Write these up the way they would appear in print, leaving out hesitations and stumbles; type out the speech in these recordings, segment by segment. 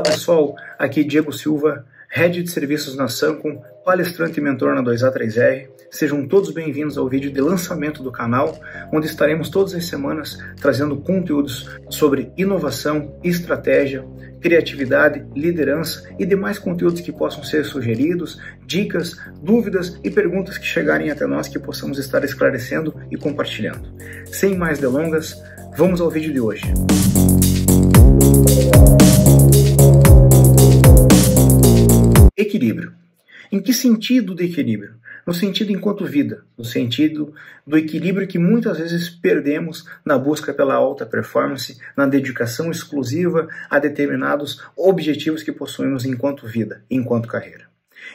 Olá pessoal, aqui Diego Silva, Head de Serviços na Sancom, palestrante e mentor na 2A3R. Sejam todos bem-vindos ao vídeo de lançamento do canal, onde estaremos todas as semanas trazendo conteúdos sobre inovação, estratégia, criatividade, liderança e demais conteúdos que possam ser sugeridos, dicas, dúvidas e perguntas que chegarem até nós que possamos estar esclarecendo e compartilhando. Sem mais delongas, vamos ao vídeo de hoje. Equilíbrio. Em que sentido de equilíbrio? No sentido enquanto vida, no sentido do equilíbrio que muitas vezes perdemos na busca pela alta performance, na dedicação exclusiva a determinados objetivos que possuímos enquanto vida, enquanto carreira.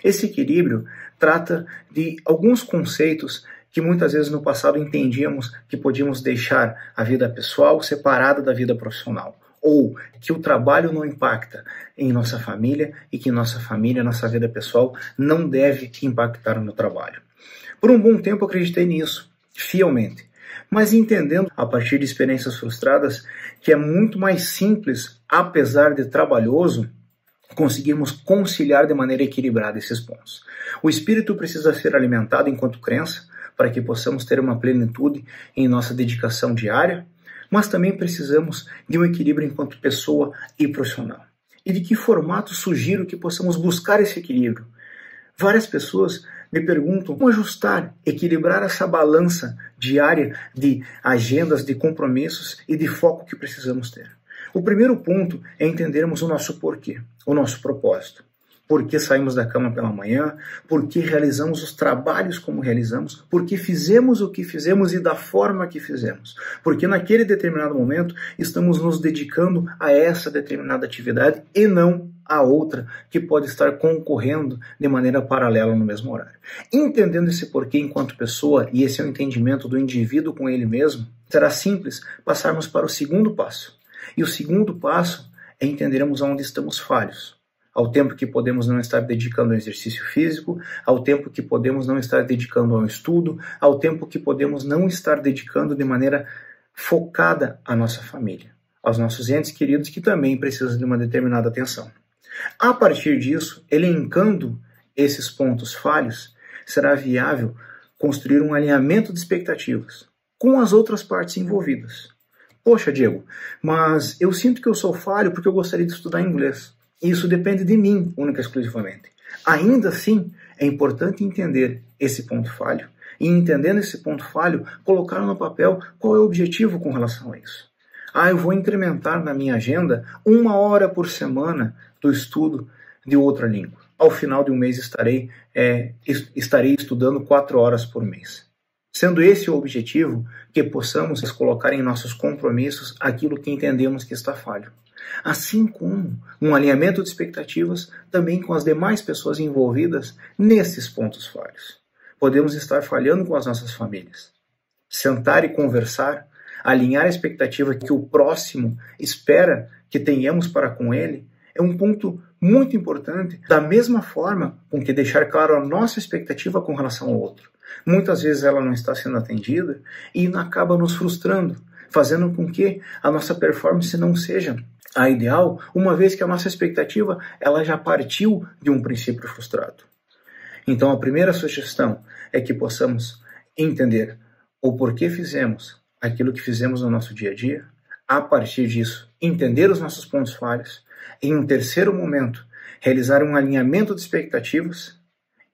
Esse equilíbrio trata de alguns conceitos que muitas vezes no passado entendíamos que podíamos deixar a vida pessoal separada da vida profissional, ou que o trabalho não impacta em nossa família e que nossa família, nossa vida pessoal não deve impactar no trabalho. Por um bom tempo acreditei nisso, fielmente, mas entendendo a partir de experiências frustradas que é muito mais simples, apesar de trabalhoso, conseguirmos conciliar de maneira equilibrada esses pontos. O espírito precisa ser alimentado enquanto crença para que possamos ter uma plenitude em nossa dedicação diária, mas também precisamos de um equilíbrio enquanto pessoa e profissional. E de que formato sugiro que possamos buscar esse equilíbrio? Várias pessoas me perguntam como ajustar, equilibrar essa balança diária de agendas, de compromissos e de foco que precisamos ter. O primeiro ponto é entendermos o nosso porquê, o nosso propósito. Por que saímos da cama pela manhã, por que realizamos os trabalhos como realizamos, por que fizemos o que fizemos e da forma que fizemos. Porque naquele determinado momento estamos nos dedicando a essa determinada atividade e não a outra que pode estar concorrendo de maneira paralela no mesmo horário. Entendendo esse porquê enquanto pessoa, e esse é o entendimento do indivíduo com ele mesmo, será simples passarmos para o segundo passo. E o segundo passo é entendermos onde estamos falhos. Ao tempo que podemos não estar dedicando ao exercício físico, ao tempo que podemos não estar dedicando ao estudo, ao tempo que podemos não estar dedicando de maneira focada à nossa família, aos nossos entes queridos que também precisam de uma determinada atenção. A partir disso, elencando esses pontos falhos, será viável construir um alinhamento de expectativas com as outras partes envolvidas. Poxa, Diego, mas eu sinto que eu sou falho porque eu gostaria de estudar inglês. Isso depende de mim, única e exclusivamente. Ainda assim, é importante entender esse ponto falho e, entendendo esse ponto falho, colocar no papel qual é o objetivo com relação a isso. Eu vou incrementar na minha agenda 1 hora por semana do estudo de outra língua. Ao final de um mês estarei estudando 4 horas por mês. Sendo esse o objetivo, que possamos colocar em nossos compromissos aquilo que entendemos que está falho. Assim como um alinhamento de expectativas também com as demais pessoas envolvidas nesses pontos falhos. Podemos estar falhando com as nossas famílias. Sentar e conversar, alinhar a expectativa que o próximo espera que tenhamos para com ele, é um ponto muito importante, da mesma forma com que deixar claro a nossa expectativa com relação ao outro. Muitas vezes ela não está sendo atendida e acaba nos frustrando, fazendo com que a nossa performance não seja a ideal, uma vez que a nossa expectativa ela já partiu de um princípio frustrado. Então a primeira sugestão é que possamos entender o porquê fizemos aquilo que fizemos no nosso dia a dia, a partir disso entender os nossos pontos falhos, em um terceiro momento realizar um alinhamento de expectativas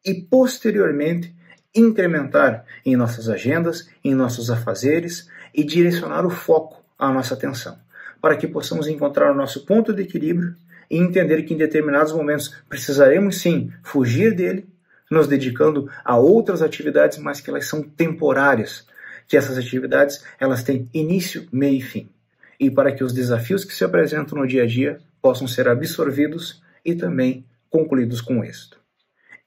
e posteriormente incrementar em nossas agendas, em nossos afazeres e direcionar o foco à nossa atenção, para que possamos encontrar o nosso ponto de equilíbrio e entender que em determinados momentos precisaremos sim fugir dele, nos dedicando a outras atividades, mas que elas são temporárias, que essas atividades elas têm início, meio e fim, e para que os desafios que se apresentam no dia a dia possam ser absorvidos e também concluídos com êxito.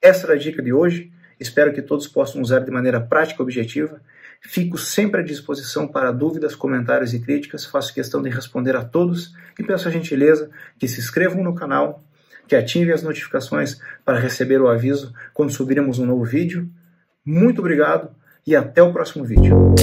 Essa era a dica de hoje. Espero que todos possam usar de maneira prática e objetiva. Fico sempre à disposição para dúvidas, comentários e críticas. Faço questão de responder a todos e peço a gentileza que se inscrevam no canal, que ativem as notificações para receber o aviso quando subiremos um novo vídeo. Muito obrigado e até o próximo vídeo.